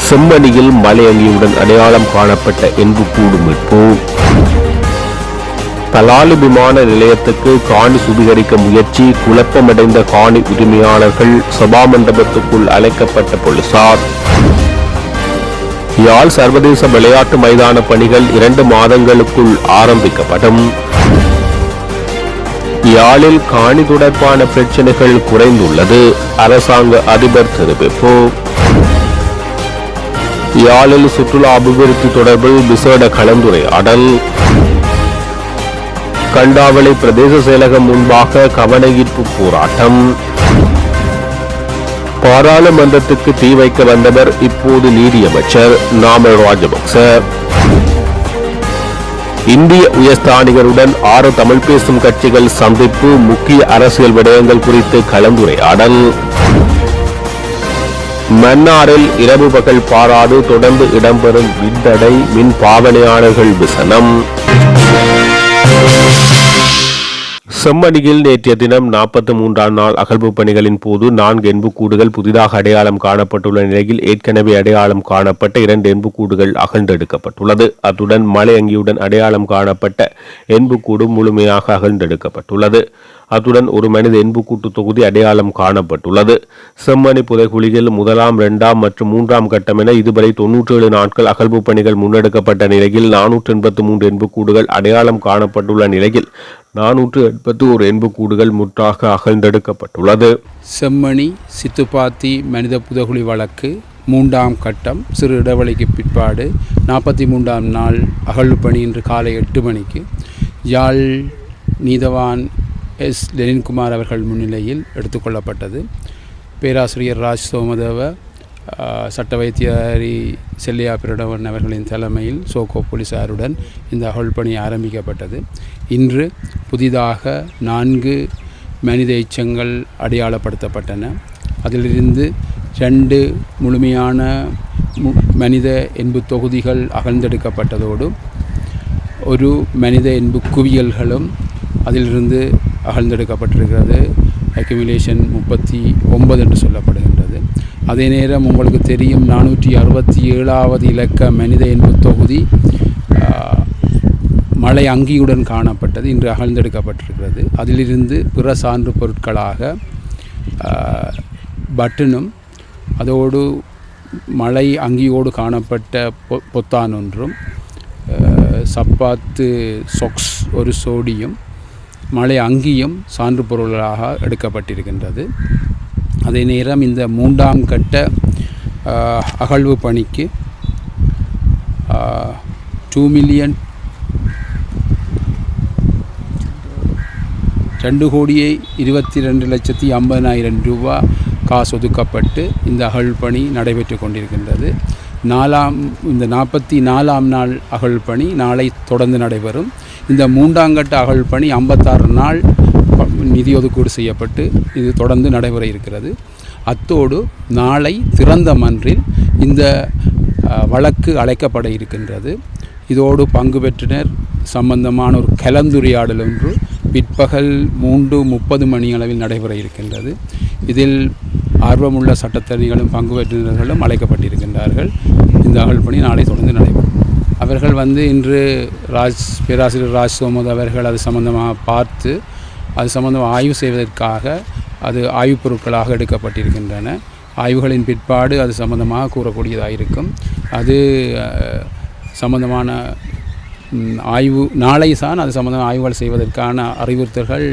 செம்மணியில் மலையங்கியுடன் அடையாளம் காணப்பட்ட எண்புக்கூடு மீட்பு. பலாலி விமான நிலையத்துக்கு காணி சுவீகரிக்க முயற்சி, குழப்பமடைந்த காணி உரிமையாளர்கள் சபா மண்டபத்துக்குள் அழைக்கப்பட்ட போலீசார். யாழ் சர்வதேச விளையாட்டு மைதான பணிகள் 2 மாதங்களுக்குள் ஆரம்பிக்கப்படும். யாழில் காணி தொடர்பான பிரச்சினைகள் குறைந்துள்ளது, அரசாங்க அதிபர் தெரிவிப்பு. யாழில் சுற்றுலா அபிவிருத்தி தொடர்பில் விசேட கலந்துரையாடல். கண்டாவளை பிரதேச செயலகம் முன்பாக கவனஈர்ப்பு போராட்டம். பாராளுமன்றத்துக்கு தீ வைக்க வந்தவர் இப்போது நீதியமைச்சர் நாமல் ராஜபக்ச. இந்திய உயர்ஸ்தானிகருடன் 6 தமிழ் பேசும் கட்சிகள் சந்திப்பு, முக்கிய அரசியல் விடயங்கள் குறித்து கலந்துரையாடல். மன்னாரில் இரவு பகல் பாராது தொடர்ந்து இடம்பெறும் மின்தடை, மின் பாவனையாளர்கள் விசனம். செம்மணியில் நேற்றைய தினம் 43ஆம் நாள் அகழ்வு பணிகளின் போது 4 எண்புக்கூடுகள் புதிதாக அடையாளம் காணப்பட்டுள்ள நிலையில் ஏற்கனவே அடையாளம் காணப்பட்ட 2 எண்புக்கூடுகள் அகழ்ந்தெடுக்கப்பட்டுள்ளது. அத்துடன் மலையங்கியுடன் அடையாளம் காணப்பட்ட எண்புக்கூடு முழுமையாக அகழ்ந்தெடுக்கப்பட்டுள்ளது. அத்துடன் ஒரு மனித எண்புக்கூட்டு தொகுதி அடையாளம் காணப்பட்டுள்ளது. செம்மணி புதைகுழியில் 1ஆம் 2ஆம் மற்றும் 3ஆம் கட்டம் என இதுவரை 97 நாட்கள் அகழ்வு பணிகள் முன்னெடுக்கப்பட்ட நிலையில் 483 எண்புக்கூடுகள் அடையாளம் காணப்பட்டுள்ள நிலையில் 481 எண்புக்கூடுகள் முற்றாக அகழ்ந்தெடுக்கப்பட்டுள்ளது. செம்மணி சித்துப்பாத்தி மனித புதைகுழி வழக்கு 3ஆம் கட்டம் சிறு இடைவெளிக்கு பிற்பாடு 43ஆம் நாள் அகழ்வு பணி இன்று காலை 8 மணிக்கு யாழ் நீதவான் எஸ் லெனின்குமார் அவர்கள் முன்னிலையில் எடுத்துக்கொள்ளப்பட்டது. பேராசிரியர் ராஜ் சோமதேவ, சட்ட வைத்தியரி செல்லியா பிரடவன் அவர்களின் தலைமையில் சோகோ போலீசாருடன் இந்த அகழ்வு பணி ஆரம்பிக்கப்பட்டது. இன்று புதிதாக 4 மனித எச்சங்கள் அடையாளப்படுத்தப்பட்டன. அதிலிருந்து 2 முழுமையான மனித எண்பு தொகுதிகள் அகழ்ந்தெடுக்கப்பட்டதோடு ஒரு மனித எண்பு குவியல்களும் அதிலிருந்து அகழ்ந்தெடுக்கப்பட்டிருக்கிறது. அக்யூமுலேஷன் 39 என்று சொல்லப்படுகின்றது. அதே நேரம் உங்களுக்கு தெரியும் 467வது இலக்க மனித எண்பு தொகுதி மலை அங்கியுடன் காணப்பட்டது, இன்று அகழ்ந்தெடுக்கப்பட்டிருக்கிறது. அதிலிருந்து பிற சான்று பொருட்களாக பட்டனும் அதோடு மலை அங்கியோடு காணப்பட்ட பொத்தான் ஒன்றும், சப்பாத்து சொக்ஸ் ஒரு சோடியும் மலை அங்கியும் சான்று பொருளாக எடுக்கப்பட்டிருக்கின்றது. அதே நேரம் இந்த 3ஆம் கட்ட அகழ்வு பணிக்கு 2,22,50,000 ரூபா காசு ஒதுக்கப்பட்டு இந்த அகழ்வு பணி நடைபெற்று கொண்டிருக்கின்றது. இந்த 44ஆம் நாள் அகழ்வு பணி நாளை தொடர்ந்து நடைபெறும். இந்த 3ஆம் கட்ட அகழ்வு பணி 56 நாள் நிதி ஒதுக்கீடு செய்யப்பட்டு இது தொடர்ந்து நடைபெற இருக்கிறது. அத்தோடு நாளை திறந்த மன்றில் இந்த வழக்கு அழைக்கப்பட இருக்கின்றது. இதோடு பங்கு பெற்றினர் சம்பந்தமான ஒரு கலந்துரையாடல் ஒன்று பிற்பகல் 3:30 மணி அளவில் நடைபெற இருக்கின்றது. இதில் ஆர்வமுள்ள சட்டத்தரணிகளும் பங்கு பெற்றினர்களும் அழைக்கப்பட்டிருக்கின்றார்கள். இந்த அகழ்வு பணி நாளை தொடர்ந்து நடைபெறும். அவர்கள் இன்று பேராசிரியர் ராஜ் சோமத் அவர்கள் அது சம்பந்தமாக பார்த்து அது சம்பந்தமாக ஆய்வு செய்வதற்காக அது ஆய்வுப் பொருட்களாக எடுக்கப்பட்டிருக்கின்றன. ஆய்வுகளின் பிற்பாடு அது சம்பந்தமாக கூறக்கூடியதாக இருக்கும். அது சம்பந்தமான ஆய்வு நாளை தான் அது சம்பந்தமாக ஆய்வுகள் செய்வதற்கான அறிவுறுத்தல்கள்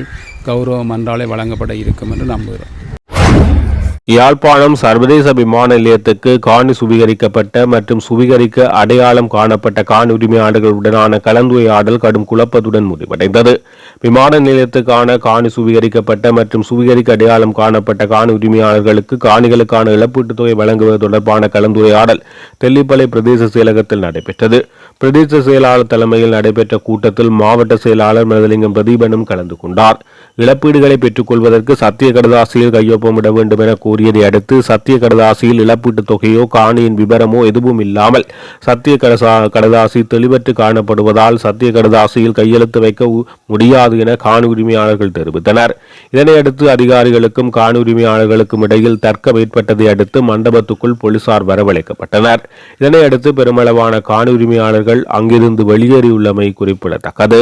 கௌரவ மன்றாலே வழங்கப்பட இருக்கும் என்று நம்புகிறோம். யாழ்ப்பாணம் சர்வதேச விமான நிலையத்துக்கு காணி சுவீகரிக்கப்பட்ட மற்றும் சுவீகரிக்க அடையாளம் காணப்பட்ட காணி உரிமையாளர்களுடனான கலந்துரையாடல் கடும் குழப்பத்துடன் முடிவடைந்தது. விமான நிலையத்துக்கான காணி சுவீகரிக்கப்பட்ட மற்றும் சுவீகரிக்க அடையாளம் காணப்பட்ட காணி உரிமையாளர்களுக்கு காணிகளுக்கான இழப்பீட்டுத் தொகை வழங்குவது தொடர்பான கலந்துரையாடல் தெல்லிப்பளை பிரதேச செயலகத்தில் நடைபெற்றது. பிரதேச செயலாளர் தலைமையில் நடைபெற்ற கூட்டத்தில் மாவட்ட செயலாளர் மருதலிங்கம் பிரதீபனும் கலந்து கொண்டார். இழப்பீடுகளை பெற்றுக் கொள்வதற்கு சத்திய கடதாசியில் கையொப்பமிட வேண்டும் என கூறியதை அடுத்து சத்திய கடதாசியில் இழப்பீட்டுத் தொகையோ காணியின் விபரமோ எதுவும் இல்லாமல் சத்திய கடதாசி தெளிவற்று காணப்படுவதால் சத்திய கடதாசியில் கையெழுத்து வைக்க முடியாது என காணி உரிமையாளர்கள் தெரிவித்தனர். இதனையடுத்து அதிகாரிகளுக்கும் காணி உரிமையாளர்களுக்கும் இடையில் தர்க்கம் ஏற்பட்டதை அடுத்து மண்டபத்துக்குள் போலீசார் வரவழைக்கப்பட்டனர். இதனையடுத்து பெருமளவான காணி உரிமையாளர்கள் அங்கிருந்து வெளியேறியுள்ளமை குறிப்பிடத்தக்கது.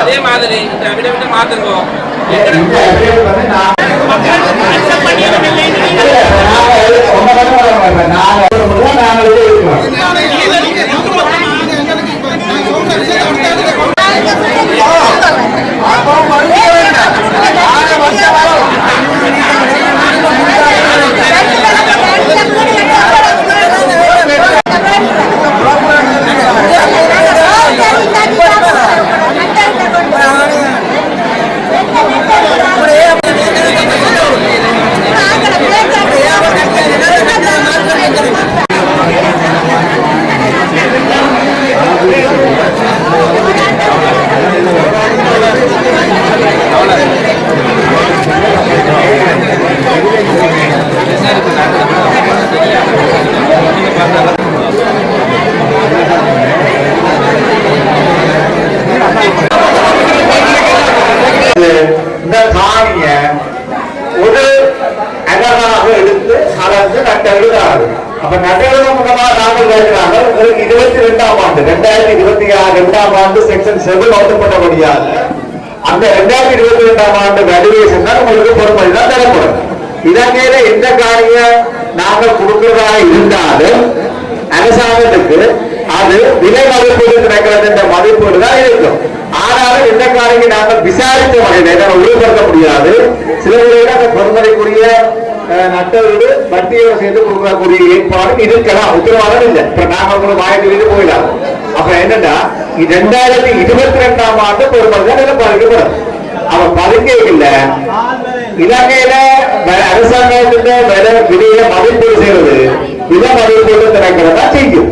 அதே மாதிரி மாத்திருக்கோம். இந்த காணிய ஒரு அகராக எடுத்து அளந்து நட்டெழுதாது. அப்ப நட்டெழுத மூலமாக நாங்கள் கேட்கிறாங்க 22ஆம் ஆண்டு 2026 ஆண்டு செக்ஷன் 7 ஓட்டப்பட்டபடியாக அந்த 2022ஆம் ஆண்டு வேல்யூவேஷன் தான் உங்களுக்கு பொறுமை தான் தரப்படும். இதன் மேல எந்த காணிய நாங்கள் கொடுக்கிறதா இருந்தாலும் அரசாங்கத்துக்கு அது விலை மதிப்பீடு கிடைக்கிறது என்ற மதிப்பீடு தான் இருக்கும். ஆனாலும் எந்த காரியம் நாங்கள் விசாரித்த வகையில் உறுதிப்படுத்த முடியாது. சில வேளையில் அந்த பொறுமதிக்குரிய நட்டவீடு வட்டியோடு சேர்த்து கொடுக்கக்கூடிய ஏற்பாடு இருக்கலாம், உத்தரவாதம் இல்லை. இப்ப நாங்கள் உங்களுக்கு வாய்ப்பு வீடு போயிடலாம். அப்ப என்னன்னா 2022ஆம் ஆண்டு பொறுமதி தான் இதில் பாதிக்கப்படும். அவன் பதுக்கே இல்லை. இலங்கையில அரசாங்கத்தின் விலையில மதிப்பீடு செய்வது விலை மதிப்பீடு கிடைக்கிறதா செய்யும்.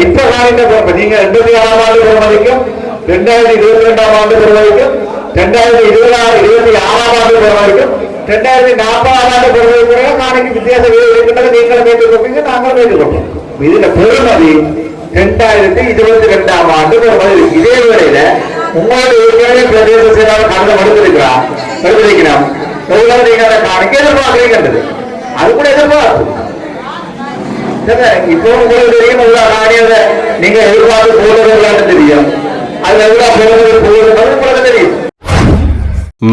இப்ப காணிக்க நீங்க 86ஆம் ஆண்டு பெறுவதைக்கும் 2022ஆம் ஆண்டு பெறுவதைக்கும் 2026ஆம் ஆண்டு பெறுவதைக்கும் 2040ஆம் ஆண்டு பெறுவதற்கு காணிக்கு வித்தியாசம் இருக்கின்றது. நீங்கள் கேட்டுக்கொள்வீங்க, நாங்கள் கேட்டுக்கொள்வோம். இதுல பெறுமதி 2022ஆம் ஆண்டு பெறுமதி. இதே வேளையில உங்களோட ஏற்கனவே பிரதேச செயலாளர் கடிதம் எடுத்திருக்கிறார், நீங்க அதை காணிக்க எதிர்பார்க்கிறீங்க. அது கூட எதிர்பார்ப்பு இப்போ உங்களுக்கு தெரியும். நீங்க எதிர்பார்த்து போடுறது தெரியும். அது போடுறது தெரியும்.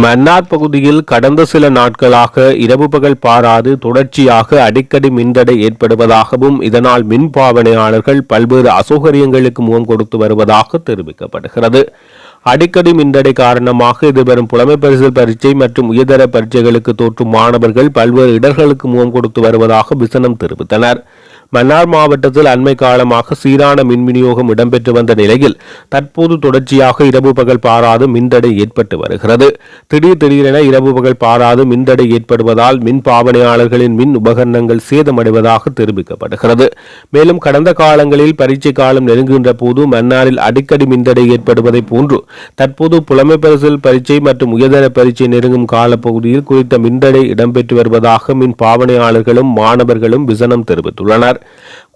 மன்னார் பகுதியில் கடந்த சில நாட்களாக இரவு பகல் பாராது தொடர்ச்சியாக அடிக்கடி மின்தடை ஏற்படுவதாகவும் இதனால் மின் பாவனையாளர்கள் பல்வேறு அசௌகரியங்களுக்கு முகம் கொடுத்து வருவதாக தெரிவிக்கப்படுகிறது. அடிக்கடி மின்தடை காரணமாக எதிர்வரும் புலமை பரிசில் பரீட்சை மற்றும் உயர்தர பரீட்சைகளுக்கு தோற்றும் மாணவர்கள் பல்வேறு இடர்களுக்கு முகம் கொடுத்து வருவதாக விசனம் தெரிவித்தனர். மன்னார் மாவட்டத்தில் அண்மை காலமாக சீரான மின் விநியோகம் இடம்பெற்று வந்த நிலையில் தற்போது தொடர்ச்சியாக இரவு பகல் பாராது மின்தடை ஏற்பட்டு வருகிறது. திடீரென இரவு பகல் பாராது மின்தடை ஏற்படுவதால் மின் பாவனையாளர்களின் மின் உபகரணங்கள் சேதமடைவதாக தெரிவிக்கப்படுகிறது. மேலும் கடந்த காலங்களில் பரீட்சை காலம் நெருங்குகின்ற போது மன்னாரில் அடிக்கடி மின்தடை ஏற்படுவதை போன்று தற்போது புலமை பரிசில் பரீட்சை மற்றும் உயர்தர பரீட்சை நெருங்கும் காலப்பகுதியில் குறித்த மின்தடை இடம்பெற்று வருவதாக மின் பாவனையாளர்களும் மாணவர்களும் விசனம் தெரிவித்துள்ளனர்.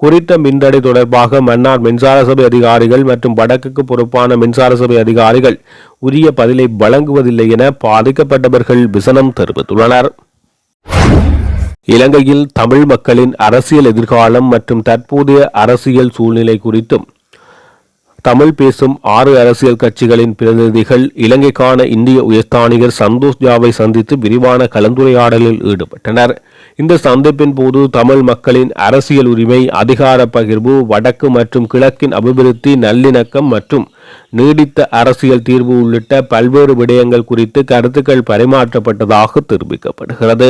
குறித்த மின்தடை தொடர்பாக மன்னார் மின்சார சபை அதிகாரிகள் மற்றும் வடக்குக்கு பொறுப்பான மின்சார சபை அதிகாரிகள் உரிய பதிலை வழங்குவதில்லை என பாதிக்கப்பட்டவர்கள் விசனம் தெரிவித்துள்ளனர். இலங்கையில் தமிழ் மக்களின் அரசியல் எதிர்காலம் மற்றும் தற்போதைய அரசியல் சூழ்நிலை குறித்தும் தமிழ் பேசும் 6 அரசியல் கட்சிகளின் பிரதிநிதிகள் இலங்கைக்கான இந்திய உயர்ஸ்தானிகர் சந்தோஷ் ஜாவை சந்தித்து விரிவான கலந்துரையாடலில் ஈடுபட்டனர். இந்த சந்திப்பின் போது தமிழ் மக்களின் அரசியல் உரிமை, அதிகார பகிர்வு, வடக்கு மற்றும் கிழக்கின் அபிவிருத்தி, நல்லிணக்கம் மற்றும் நீடித்த அரசியல் தீர்வு உள்ளிட்ட பல்வேறு விடயங்கள் குறித்து கருத்துக்கள் பரிமாற்றப்பட்டதாக தெரிவிக்கப்படுகிறது.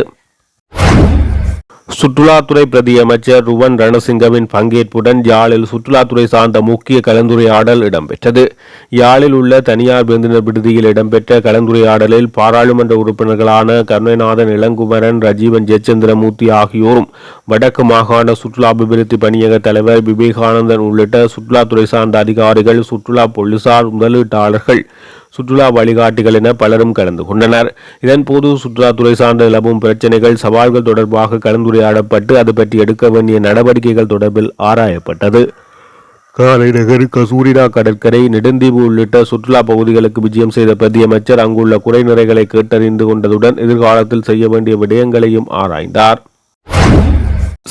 சுற்றுலாத்துறை பிரதி அமைச்சர் ருவன் ரணசிங்கவின் பங்கேற்புடன் யாழில் சுற்றுலாத்துறை சார்ந்த முக்கிய கலந்துரையாடல் இடம்பெற்றது. யாழில் உள்ள தனியார் விருந்தினர் விடுதியில் இடம்பெற்ற கலந்துரையாடலில் பாராளுமன்ற உறுப்பினர்களான கருணைநாதன் இளங்குமரன், ரஜீவன் ஜெயச்சந்திரமூர்த்தி ஆகியோரும் வடக்கு மாகாண சுற்றுலா அபிவிருத்தி பணியக தலைவர் விவேகானந்தன் உள்ளிட்ட சுற்றுலாத்துறை சார்ந்த அதிகாரிகள், சுற்றுலா போலீசார், முதலீட்டாளர்கள், சுற்றுலா வழிகாட்டிகள் என பலரும் கலந்து கொண்டனர். இதன்போது சுற்றுலாத்துறை சார்ந்த நிலவும் பிரச்சினைகள், சவால்கள் தொடர்பாக கலந்துரையாடப்பட்டு அது பற்றி எடுக்க வேண்டிய நடவடிக்கைகள் தொடர்பில் ஆராயப்பட்டது. காரைநகர், கசூரினா கடற்கரை, நெடுந்தீவு உள்ளிட்ட சுற்றுலா பகுதிகளுக்கு விஜயம் செய்த பிரதியமைச்சர் அங்குள்ள குறைநிறைகளை கேட்டறிந்து கொண்டதுடன் எதிர்காலத்தில் செய்ய வேண்டிய விடயங்களையும் ஆராய்ந்தார்.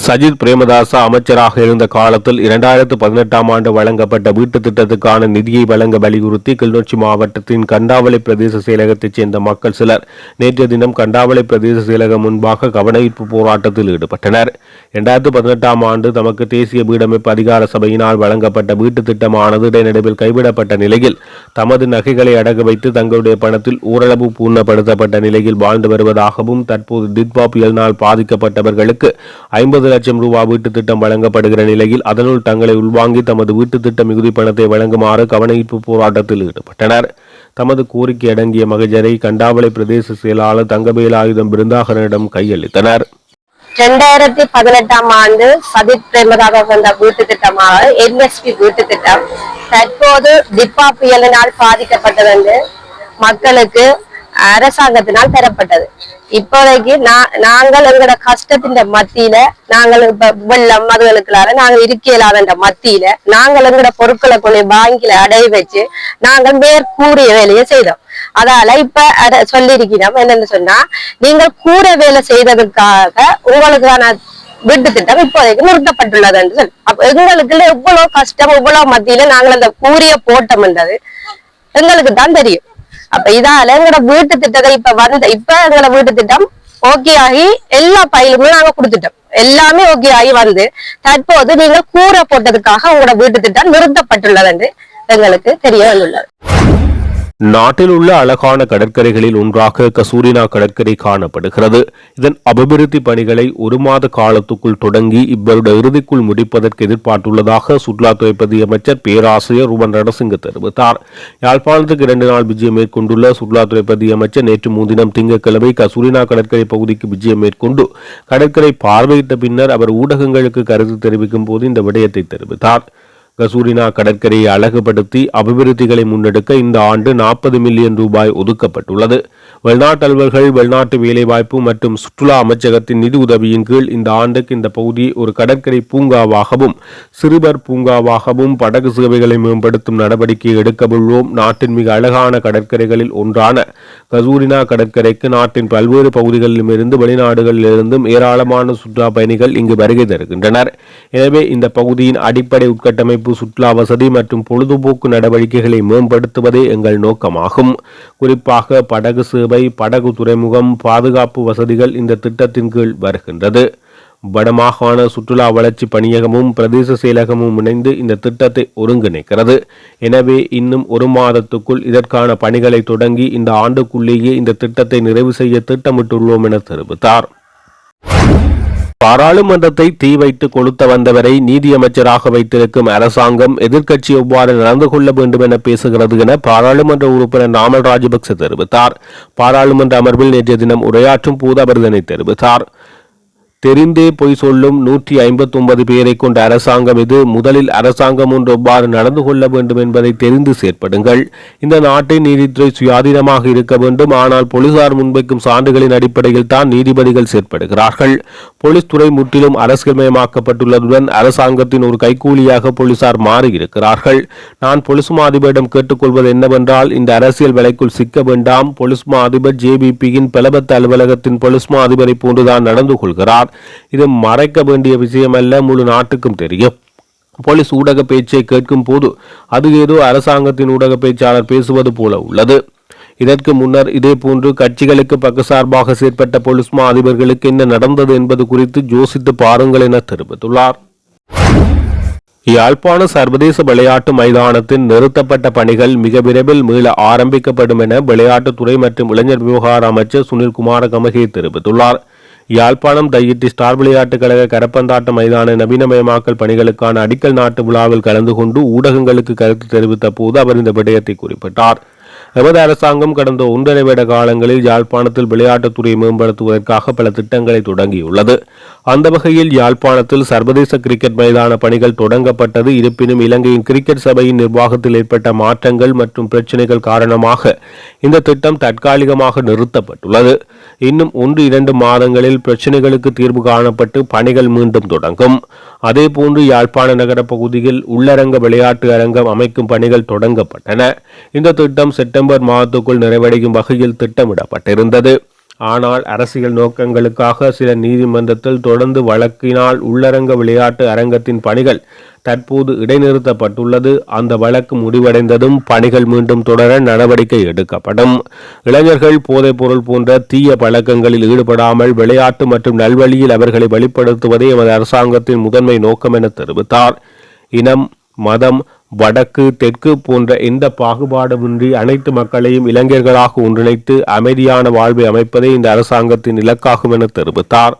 சஜித் பிரேமதாச அமைச்சராக இருந்த காலத்தில் 2018ஆம் ஆண்டு வழங்கப்பட்ட வீட்டு திட்டத்துக்கான நிதியை வழங்க வலியுறுத்தி கிளிநொச்சி மாவட்டத்தின் கண்டாவளை பிரதேச செயலகத்தைச் சேர்ந்த மக்கள் சிலர் நேற்றைய தினம் கண்டாவளை பிரதேச செயலகம் முன்பாக கவனஈர்ப்பு போராட்டத்தில் ஈடுபட்டனர். 2018ஆம் ஆண்டு தமக்கு தேசிய வீடமைப்பு அதிகார சபையினால் வழங்கப்பட்ட வீட்டு திட்டமானது இடைநடுவில் கைவிடப்பட்ட நிலையில் தமது நகைகளை அடகு வைத்து தங்களுடைய பணத்தில் ஓரளவு பூர்ணப்படுத்தப்பட்ட நிலையில் வாழ்ந்து வருவதாகவும், தற்போது டிட்வா புயலினால் பாதிக்கப்பட்டவர்களுக்கு 50 லட்சம் ரூபாய் வீட்டு திட்டம் வழங்கப்படுகிற நிலையில் அதனுள் தங்களை உள்வாங்கி தமது வீட்டு திட்ட மிகுதி பணத்தை வழங்குமாறு கவனஈர்ப்பு போராட்டத்தில் ஈடுபட்டனர். தமது கோரிக்கை அடங்கிய மகஜரை கண்டாவளை பிரதேச செயலாளர் தங்கவேலாயுதம் பிருந்தாகரனிடம் கையளித்தனர். 2018ஆம் ஆண்டு சஜித் பிரேமதாச வந்த வீட்டு திட்டமாக என்எஸ்பி வீட்டு திட்டம் தற்போது டிப்பா புயலினால் பாதிக்கப்பட்டது மக்களுக்கு அரசாங்கத்தினால் பெறப்பட்டது. இப்போதைக்கு நாங்கள் எங்களோட கஷ்டத்தின் மத்தியில நாங்கள் இப்ப வெள்ளம் அதுகளுக்குள்ளார நாங்கள் இருக்கையிலாத மத்தியில நாங்கள் எங்களோட பொருட்களை கொண்டு பேங்கில அடைய வச்சு நாங்கள் மேற்கூறிய வேலையை செய்தோம். அதால இப்ப சொல்லியிருக்கிறோம் என்னன்னு சொன்னா, நீங்கள் கூரை வேலை செய்ததுக்காக உங்களுக்கான வீட்டு திட்டம் இப்போதைக்கு நிறுத்தப்பட்டுள்ளது என்று சொல்லி, அப்ப எங்களுக்குள்ள எவ்வளவு கஷ்டம் எவ்வளவு மத்தியில நாங்கள் அந்த கூறிய போட்டோம்ன்றது எங்களுக்கு தான் தெரியும். அப்ப இதால எங்களோட வீட்டு திட்டத்தை இப்ப எங்களோட வீட்டு திட்டம் ஓகே ஆகி எல்லா பயிலுமே நாங்க கொடுத்துட்டோம். எல்லாமே ஓகே ஆகி வந்து தற்போது நீங்கள் கூரை போட்டதுக்காக உங்களோட வீட்டு திட்டம் நிறுத்தப்பட்டுள்ளது என்று எங்களுக்கு தெரிய வந்துள்ளது. நாட்டில் உள்ள அழகான கடற்கரைகளில் ஒன்றாக கசூரினா கடற்கரை காணப்படுகிறது. இதன் அபிவிருத்தி பணிகளை 1 மாத காலத்துக்குள் தொடங்கி இவ்வருட இறுதிக்குள் முடிப்பதற்கு எதிர்பார்த்துள்ளதாக சுற்றுலாத்துறை பிரதி அமைச்சர் பேராசிரியர் ருவன் ரணசிங்க தெரிவித்தார். யாழ்ப்பாணத்துக்கு 2 நாள் விஜயம் மேற்கொண்டுள்ள சுற்றுலாத்துறை பிரதி அமைச்சர் நேற்று முன்தினம் திங்கட்கிழமை கசூரினா கடற்கரை பகுதிக்கு விஜயம் மேற்கொண்டு கடற்கரை பார்வையிட்ட பின்னர் அவர் ஊடகங்களுக்கு கருத்து தெரிவிக்கும் போது இந்த விடயத்தை தெரிவித்தார். கசூரினா கடற்கரையை அழகுபடுத்தி அபிவிருத்திகளை முன்னெடுக்க இந்த ஆண்டு 40 மில்லியன் ரூபாய் ஒதுக்கப்பட்டுள்ளது. வெளிநாட்டு அலுவலர்கள், வெளிநாட்டு வேலைவாய்ப்பு மற்றும் சுற்றுலா அமைச்சகத்தின் நிதி உதவியின் கீழ் இந்த ஆண்டுக்கு இந்த பகுதியை ஒரு கடற்கரை பூங்காவாகவும் சிறுவர் பூங்காவாகவும் படகு சேவைகளை மேம்படுத்தும் நடவடிக்கை எடுக்கவுள்ளோம். நாட்டின் மிக அழகான கடற்கரைகளில் ஒன்றான கசூரினா கடற்கரைக்கு நாட்டின் பல்வேறு பகுதிகளிலுமிருந்து வெளிநாடுகளிலிருந்தும் ஏராளமான சுற்றுலா பயணிகள் இங்கு வருகை தருகின்றனர். எனவே இந்த பகுதியின் அடிப்படை உட்கட்டமைப்பு, சுற்றுலா வசதி மற்றும் பொழுதுபோக்கு நடவடிக்கைகளை மேம்படுத்துவதே எங்கள் நோக்கமாகும். குறிப்பாக படகு சேவை, படகு துறைமுகம், பாதுகாப்பு வசதிகள் இந்த திட்டத்தின் கீழ் வருகின்றது. வடமாகாண சுற்றுலா வளர்ச்சி பணியகமும் பிரதேச செயலகமும் இணைந்து இந்த திட்டத்தை ஒருங்கிணைக்கிறது. எனவே இன்னும் 1 மாதத்துக்குள் இதற்கான பணிகளை தொடங்கி இந்த ஆண்டுக்குள்ளேயே இந்த திட்டத்தை நிறைவு செய்ய திட்டமிட்டுள்ளோம் என தெரிவித்தார். பாராளுமன்றத்தை தீ வைத்து கொளுத்த வந்தவரை நீதியமைச்சராக வைத்திருக்கும் அரசாங்கம் எதிர்க்கட்சி எவ்வாறு நடந்து கொள்ள வேண்டும் என பேசுகிறது என பாராளுமன்ற உறுப்பினர் நாமல் ராஜபக்ச தெரிவித்தார். பாராளுமன்ற அமர்வில் நேற்றைய தினம் உரையாற்றும் போது அவர் இதனை தெரிவித்தார். தெரிந்தே பொய் சொல்லும் 159 பேரை கொண்ட அரசாங்கம் இது. முதலில் அரசாங்கம் ஒன்று எவ்வாறு நடந்து கொள்ள வேண்டும் என்பதை தெரிந்து செயற்படுங்கள். இந்த நாட்டின் நீதித்துறை சுயாதீனமாக இருக்க வேண்டும். ஆனால் போலீசார் முன்வைக்கும் சான்றுகளின் அடிப்படையில் தான் நீதிபதிகள் செயற்படுகிறார்கள். போலீஸ் துறை முற்றிலும் அரசியல்மயமாக்கப்பட்டுள்ளதுடன் அரசாங்கத்தின் ஒரு கைக்கூலியாக போலீசார் மாறியிருக்கிறார்கள். நான் போலீஸ் அதிபரிடம் கேட்டுக்கொள்வது என்னவென்றால், இந்த அரசியல் வலைக்குள் சிக்க வேண்டாம். போலீஸ் அதிபர் JBPயின் பலபத்த அலுவலகத்தின் போலீஸ் அதிபரை போன்றுதான் நடந்து கொள்கிறார். இது மறைக்க வேண்டிய விஷயம் அல்ல, முழு நாட்டுக்கும் தெரியும். போலீஸ் ஊடக பேச்சை கேட்கும் போது அது ஏதோ அரசாங்கத்தின் ஊடக பேச்சாளர் பேசுவது போல உள்ளது. இதற்கு முன்னர் இதே போன்று கட்சிகளுக்கு பக்கசார்பாக செயற்பட்ட போலீஸ் அதிபர்களுக்கு என்ன நடந்தது என்பது குறித்து யோசித்து பாருங்கள் என தெரிவித்துள்ளார். யாழ்ப்பாண சர்வதேச விளையாட்டு மைதானத்தின் நிறுத்தப்பட்ட பணிகள் மிக விரைவில் மீள ஆரம்பிக்கப்படும் என விளையாட்டுத்துறை மற்றும் இளைஞர் விவகார அமைச்சர் சுனில் குமார கமகே தெரிவித்துள்ளார். யாழ்ப்பாணம் தையிட்டி ஸ்டார் விளையாட்டுக் கழக கரப்பந்தாட்ட மைதான நவீனமயமாக்கல் பணிகளுக்கான அடிக்கல் நாட்டு விழாவில் கலந்து கொண்டு ஊடகங்களுக்கு கருத்து தெரிவித்த போது அவர் இந்த விடயத்தை குறிப்பிட்டார். எமது அரசாங்கம் கடந்த 1.5 வருட காலங்களில் யாழ்ப்பாணத்தில் விளையாட்டுத்துறையை மேம்படுத்துவதற்காக பல திட்டங்களை தொடங்கியுள்ளது. அந்த வகையில் யாழ்ப்பாணத்தில் சர்வதேச கிரிக்கெட் மைதான பணிகள் தொடங்கப்பட்டது. இருப்பினும் இலங்கையின் கிரிக்கெட் சபையின் நிர்வாகத்தில் ஏற்பட்ட மாற்றங்கள் மற்றும் பிரச்சினைகள் காரணமாக இந்த திட்டம் தற்காலிகமாக நிறுத்தப்பட்டுள்ளது. இன்னும் 1-2 மாதங்களில் பிரச்சினைகளுக்கு தீர்வு காணப்பட்டு பணிகள் மீண்டும் தொடங்கும். அதேபோன்று யாழ்ப்பாண நகர பகுதியில் உள்ளரங்க விளையாட்டு அரங்கம் அமைக்கும் பணிகள் தொடங்கப்பட்டன. இந்த திட்டம் செப்டம்பர் மாதத்துக்குள் நிறைவடையும் வகையில் திட்டமிடப்பட்டிருந்தது. ஆனால் அரசியல் நோக்கங்களுக்காக சில நீதிமன்றத்தில் தொடர்ந்து வழக்கினால் உள்ளரங்க விளையாட்டு அரங்கத்தின் பணிகள் தற்போது இடைநிறுத்தப்பட்டுள்ளது. அந்த வழக்கு முடிவடைந்ததும் பணிகள் மீண்டும் தொடர நடவடிக்கை எடுக்கப்படும். இளைஞர்கள் போதைப் பொருள் போன்ற தீய பழக்கங்களில் ஈடுபடாமல் விளையாட்டு மற்றும் நல்வழியில் அவர்களை வெளிப்படுத்துவதே எமது அரசாங்கத்தின் முதன்மை நோக்கம் என தெரிவித்தார். இனம், மதம், வடக்கு, தெற்கு போன்ற எந்த பாகுபாடுமின்றி அனைத்து மக்களையும் இளைஞர்களாக ஒன்றிணைத்து அமைதியான வாழ்வை அமைப்பதே இந்த அரசாங்கத்தின் இலக்காகும் என தெரிவித்தார்.